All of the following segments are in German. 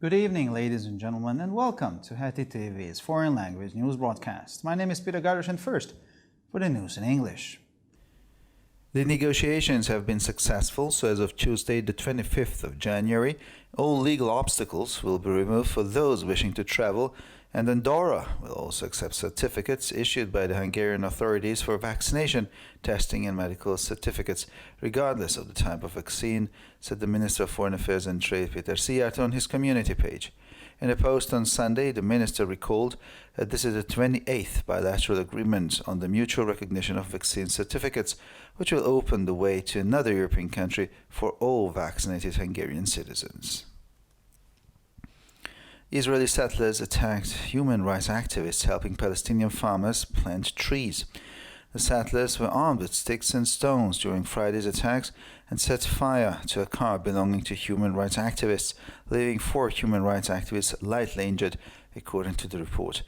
Good evening, ladies and gentlemen, and welcome to Heti TV's foreign language news broadcast. My name is Peter Gardosh, and first, for the news in English. The negotiations have been successful, so as of Tuesday, the 25th of January, all legal obstacles will be removed for those wishing to travel, and Andorra will also accept certificates issued by the Hungarian authorities for vaccination, testing and medical certificates, regardless of the type of vaccine, said the Minister of Foreign Affairs and Trade Peter Szijjártó on his community page. In a post on Sunday, the minister recalled that this is the 28th bilateral agreement on the mutual recognition of vaccine certificates, which will open the way to another European country for all vaccinated Hungarian citizens. Israeli settlers attacked human rights activists helping Palestinian farmers plant trees. The settlers were armed with sticks and stones during Friday's attacks and set fire to a car belonging to human rights activists, leaving 4 human rights activists lightly injured, according to the report.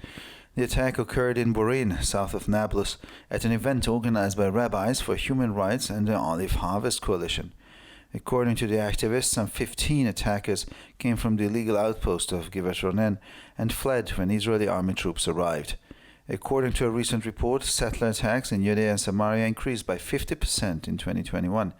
The attack occurred in Borin, south of Nablus, at an event organized by rabbis for human rights and the Olive Harvest Coalition. According to the activists, some 15 attackers came from the illegal outpost of Givat Ronen and fled when Israeli army troops arrived. According to a recent report, settler attacks in Judea and Samaria increased by 50% in 2021.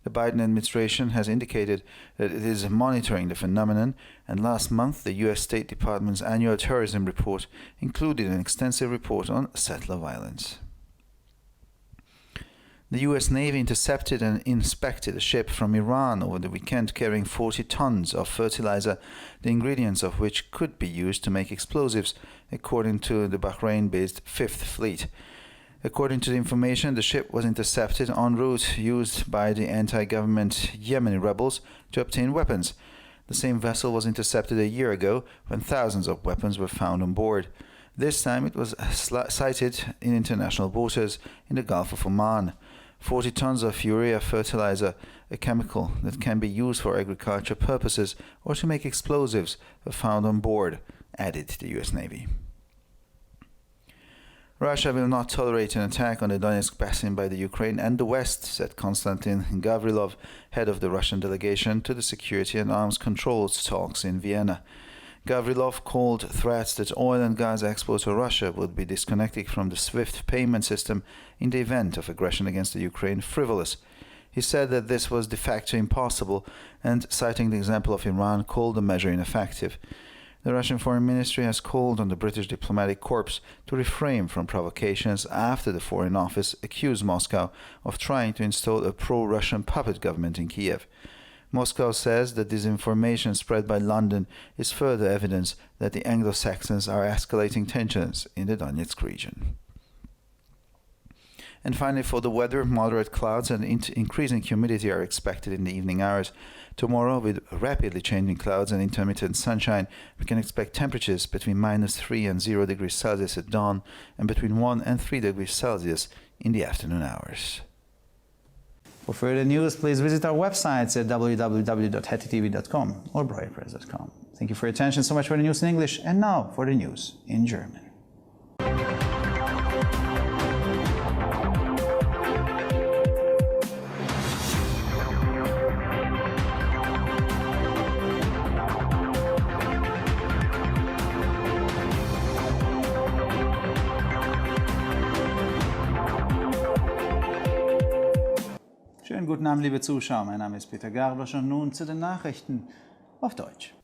The Biden administration has indicated that it is monitoring the phenomenon, and last month the U.S. State Department's annual terrorism report included an extensive report on settler violence. The U.S. Navy intercepted and inspected a ship from Iran over the weekend carrying 40 tons of fertilizer, the ingredients of which could be used to make explosives, according to the Bahrain-based Fifth Fleet. According to the information, the ship was intercepted en route used by the anti-government Yemeni rebels to obtain weapons. The same vessel was intercepted a year ago when thousands of weapons were found on board. This time it was sighted in international waters in the Gulf of Oman. 40 tons of urea fertilizer, a chemical that can be used for agriculture purposes or to make explosives, were found on board, added the U.S. Navy. Russia will not tolerate an attack on the Donetsk basin by the Ukraine and the West, said Konstantin Gavrilov, head of the Russian delegation to the security and arms controls talks in Vienna. Gavrilov called threats that oil and gas exports to Russia would be disconnected from the SWIFT payment system in the event of aggression against the Ukraine frivolous. He said that this was de facto impossible and, citing the example of Iran, called the measure ineffective. The Russian Foreign Ministry has called on the British diplomatic corps to refrain from provocations after the Foreign Office accused Moscow of trying to install a pro-Russian puppet government in Kiev. Moscow says that disinformation spread by London is further evidence that the Anglo-Saxons are escalating tensions in the Donetsk region. And finally, for the weather, moderate clouds and increasing humidity are expected in the evening hours. Tomorrow, with rapidly changing clouds and intermittent sunshine, we can expect temperatures between -3 and 0 degrees Celsius at dawn and between 1 and 3 degrees Celsius in the afternoon hours. For further news, please visit our websites at www.hetitv.com or broadpress.com. Thank you for your attention. So much for the news in English, and now for the news in German. Schönen guten Abend, liebe Zuschauer. Mein Name ist Peter Gardosh und nun zu den Nachrichten auf Deutsch.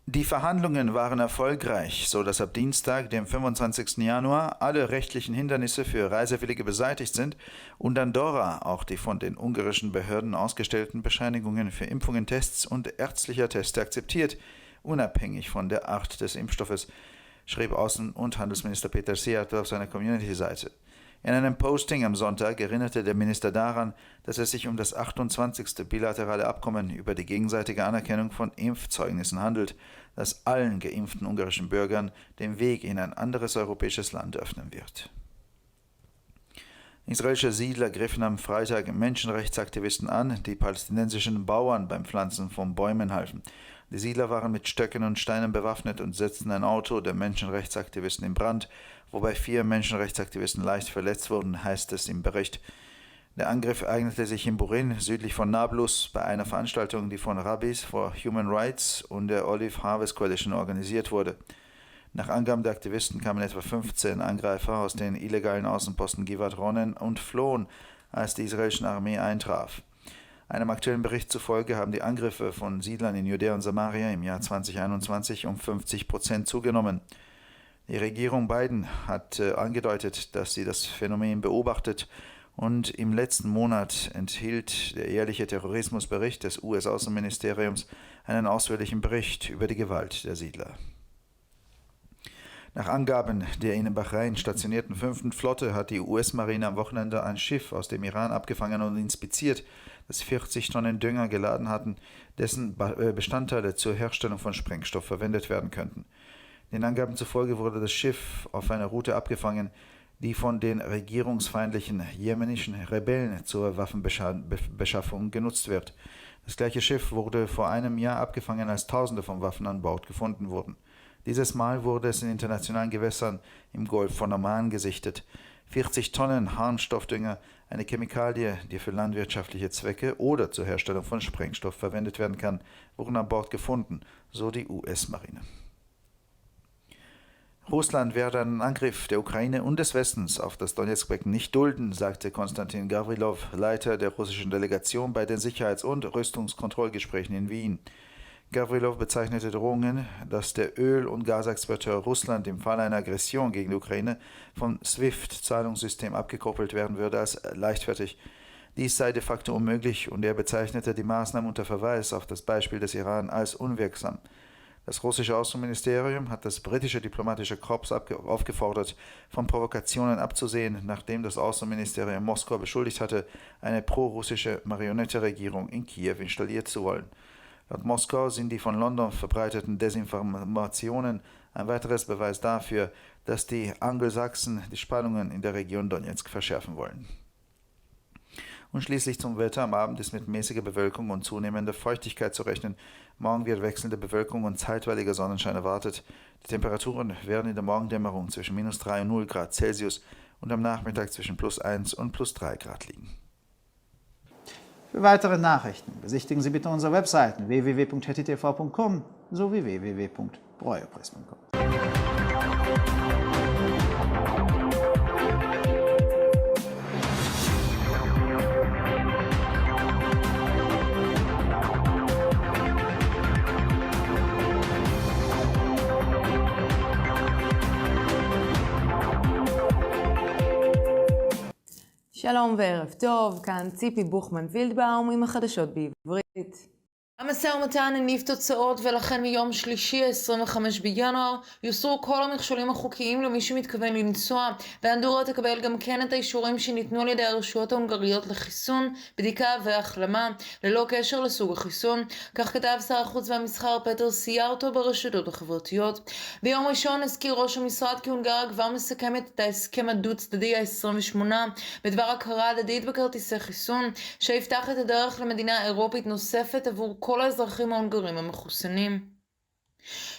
Die Verhandlungen waren erfolgreich, so dass ab Dienstag, dem 25. Januar, alle rechtlichen Hindernisse für Reisewillige beseitigt sind und Andorra auch die von den ungarischen Behörden ausgestellten Bescheinigungen für Impfungen, Tests und ärztlicher Teste akzeptiert, unabhängig von der Art des Impfstoffes, schrieb Außen- und Handelsminister Peter Szijjártó auf seiner Community-Seite. In einem Posting am Sonntag erinnerte der Minister daran, dass es sich um das 28. bilaterale Abkommen über die gegenseitige Anerkennung von Impfzeugnissen handelt, das allen geimpften ungarischen Bürgern den Weg in ein anderes europäisches Land öffnen wird. Israelische Siedler griffen am Freitag Menschenrechtsaktivisten an, die palästinensischen Bauern beim Pflanzen von Bäumen halfen. Die Siedler waren mit Stöcken und Steinen bewaffnet und setzten ein Auto der Menschenrechtsaktivisten in Brand, wobei 4 Menschenrechtsaktivisten leicht verletzt wurden, heißt es im Bericht. Der Angriff ereignete sich in Burin, südlich von Nablus, bei einer Veranstaltung, die von Rabbis for Human Rights und der Olive Harvest Coalition organisiert wurde. Nach Angaben der Aktivisten kamen etwa 15 Angreifer aus den illegalen Außenposten Givat Ronen und flohen, als die israelische Armee eintraf. Einem aktuellen Bericht zufolge haben die Angriffe von Siedlern in Judäa und Samaria im Jahr 2021 um 50% zugenommen. Die Regierung Biden hat angedeutet, dass sie das Phänomen beobachtet, und im letzten Monat enthielt der jährliche Terrorismusbericht des US-Außenministeriums einen ausführlichen Bericht über die Gewalt der Siedler. Nach Angaben der in Bahrain stationierten 5. Flotte hat die US-Marine am Wochenende ein Schiff aus dem Iran abgefangen und inspiziert, das 40 Tonnen Dünger geladen hatten, dessen Bestandteile zur Herstellung von Sprengstoff verwendet werden könnten. Den Angaben zufolge wurde das Schiff auf einer Route abgefangen, die von den regierungsfeindlichen jemenischen Rebellen zur Waffenbeschaffung genutzt wird. Das gleiche Schiff wurde vor einem Jahr abgefangen, als Tausende von Waffen an Bord gefunden wurden. Dieses Mal wurde es in internationalen Gewässern im Golf von Oman gesichtet. 40 Tonnen Harnstoffdünger, eine Chemikalie, die für landwirtschaftliche Zwecke oder zur Herstellung von Sprengstoff verwendet werden kann, wurden an Bord gefunden, so die US-Marine. Russland werde einen Angriff der Ukraine und des Westens auf das Donetsk-Becken nicht dulden, sagte Konstantin Gawrilov, Leiter der russischen Delegation bei den Sicherheits- und Rüstungskontrollgesprächen in Wien. Gawrilov bezeichnete Drohungen, dass der Öl- und Gasexporteur Russland im Fall einer Aggression gegen die Ukraine vom SWIFT-Zahlungssystem abgekoppelt werden würde, als leichtfertig. Dies sei de facto unmöglich, und er bezeichnete die Maßnahmen unter Verweis auf das Beispiel des Iran als unwirksam. Das russische Außenministerium hat das britische diplomatische Korps aufgefordert, von Provokationen abzusehen, nachdem das Außenministerium Moskau beschuldigt hatte, eine pro-russische Marionettenregierung in Kiew installiert zu wollen. Laut Moskau sind die von London verbreiteten Desinformationen ein weiteres Beweis dafür, dass die Angelsachsen die Spannungen in der Region Donetsk verschärfen wollen. Und schließlich zum Wetter. Am Abend ist mit mäßiger Bewölkung und zunehmender Feuchtigkeit zu rechnen. Morgen wird wechselnde Bewölkung und zeitweiliger Sonnenschein erwartet. Die Temperaturen werden in der Morgendämmerung zwischen -3 und 0 Grad Celsius und am Nachmittag zwischen +1 und +3 Grad liegen. Für weitere Nachrichten besichtigen Sie bitte unsere Webseiten www.hettitv.com sowie www.breuerpress.com. שלום וערב טוב, כאן ציפי בוכמן וילדבאום עם החדשות בעברית. המשא ומתן הניב תוצאות, ולכן מיום שלישי, 25 בינואר, יוסרו כל המכשולים החוקיים למי שמתכוון לנסוע, ואנדורה תקבל גם כן את האישורים שניתנו על ידי הרשויות ההונגריות לחיסון, בדיקה והחלמה, ללא קשר לסוג החיסון. כך כתב שר החוץ והמסחר פטר סיארטו ברשתות החברתיות. ביום ראשון הזכיר ראש המשרד כי הונגריה כבר מסכמת את ההסכם הדו-צדדי ה-28 בדבר הכרה הדדית בכרטיסי חיסון, שיפתח את הדרך למדינה אירופית נוספת עבור כל האזרחים ההונגרים המחוסנים.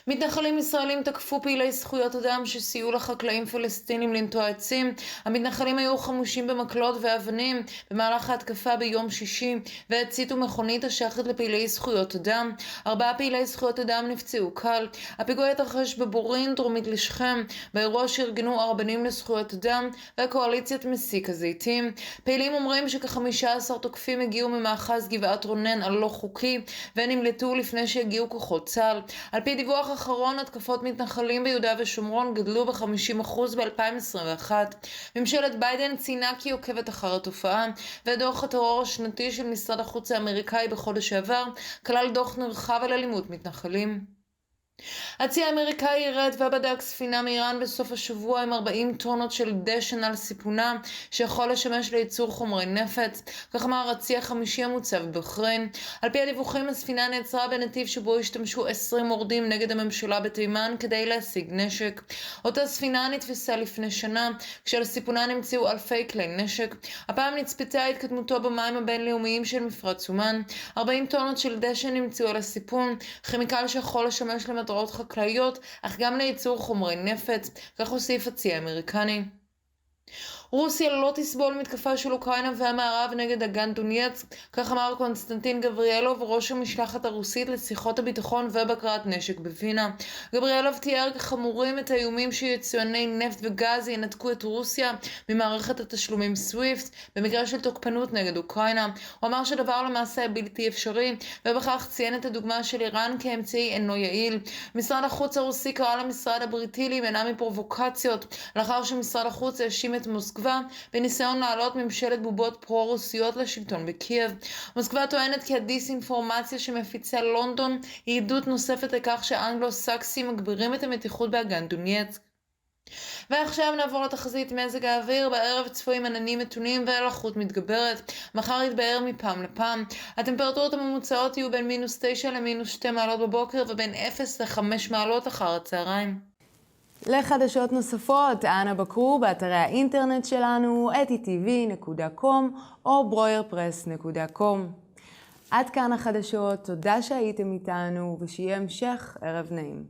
מתנחלים ישראלים תקפו פעילי זכויות אדם שסייעו לחקלאים פלסטינים לנטוע עצים. המתנחלים היו חמושים במקלות ואבנים במהלך ההתקפה ביום שישי והציתו מכונית השייכת לפעילי זכויות אדם. 4 פעילי זכויות אדם נפצעו קל. הפיגוע התרחש בבורין דרומית לשכם, באירוע שארגנו הרבנים לזכויות אדם והקואליציית מסיק הזיתים. פעילים אומרים שכ-15 תוקפים הגיעו ממאחז גבעת רונן הלא חוקי ונמלטו לפני שהגיעו כוחות צה"ל. על פי דיווח אחרון, התקפות מתנחלים ביהודה ושומרון גדלו ב-50% ב-2021. ממשלת ביידן ציינה כי עוקבת אחר התופעה, ודוח הטרור השנתי של משרד החוץ האמריקאי בחודש שעבר כלל דוח נרחב על אלימות מתנחלים. הצי האמריקאי ירד ובדק ספינה מאיראן בסוף השבוע עם 40 טונות של דשן על סיפונה שיכול לשמש לייצור חומרי נפץ, כך אמר הצי החמישי המוצב בבחריין. על פי הדיווחים, הספינה נעצרה בנתיב שבו השתמשו 20 מורדים נגד הממשלה בתימן כדי להשיג נשק. אותה ספינה נתפסה לפני שנה, כשעל סיפונה נמצאו אלפי כלי נשק. הפעם נצפתה התקדמותו במים הבינלאומיים של מפרץ אומן. 40 טונות של דשן נמצאו על הסיפון, כימיקל שיכול לשמש למטרות חקלאיות, אך גם לייצור חומרי נפץ, כך הוסיף הצי האמריקני. רוסיה לא תסבול מתקפה של אוקראינה והמערב נגד אגן דונייצק, כך אמר קונסטנטין גבריאלוב, ראש המשלחת הרוסית לשיחות הביטחון ובקרת נשק בווינה. גבריאלוב תיאר כחמורים את האיומים שיצואני נפט וגז ינתקו את רוסיה ממערכת התשלומים סוויפט במקרה של תוקפנות נגד אוקראינה. הוא אמר שדבר למעשה בלתי אפשרי, ובכך ציין את הדוגמה של איראן כאמצעי אינו יעיל. משרד החוץ הרוסי קרא למשרד הבריטי להימנע מפרובוקציות, לאחר שמשרד החוץ האשים את מוסקבה בניסיון להעלות ממשלת בובות פרו-רוסיות לשלטון בקייב. מוסקבה טוענת כי הדיסאינפורמציה שמפיצה לונדון היא עדות נוספת לכך שהאנגלו-סקסים מגבירים את המתיחות באגן דונייצק. ועכשיו נעבור לתחזית מזג האוויר. בערב צפויים עננים מתונים ולחות מתגברת. מחר יתבהר מפעם לפעם. הטמפרטורות הממוצעות יהיו בין -9 ל-2 מעלות בבוקר ובין 0 ל-5 מעלות אחר הצהריים. לחדשות נוספות, אנא בקרו באתרי האינטרנט שלנו, etitv.com או broyerpress.com. עד כאן החדשות, תודה שהייתם איתנו ושיהיה המשך ערב נעים.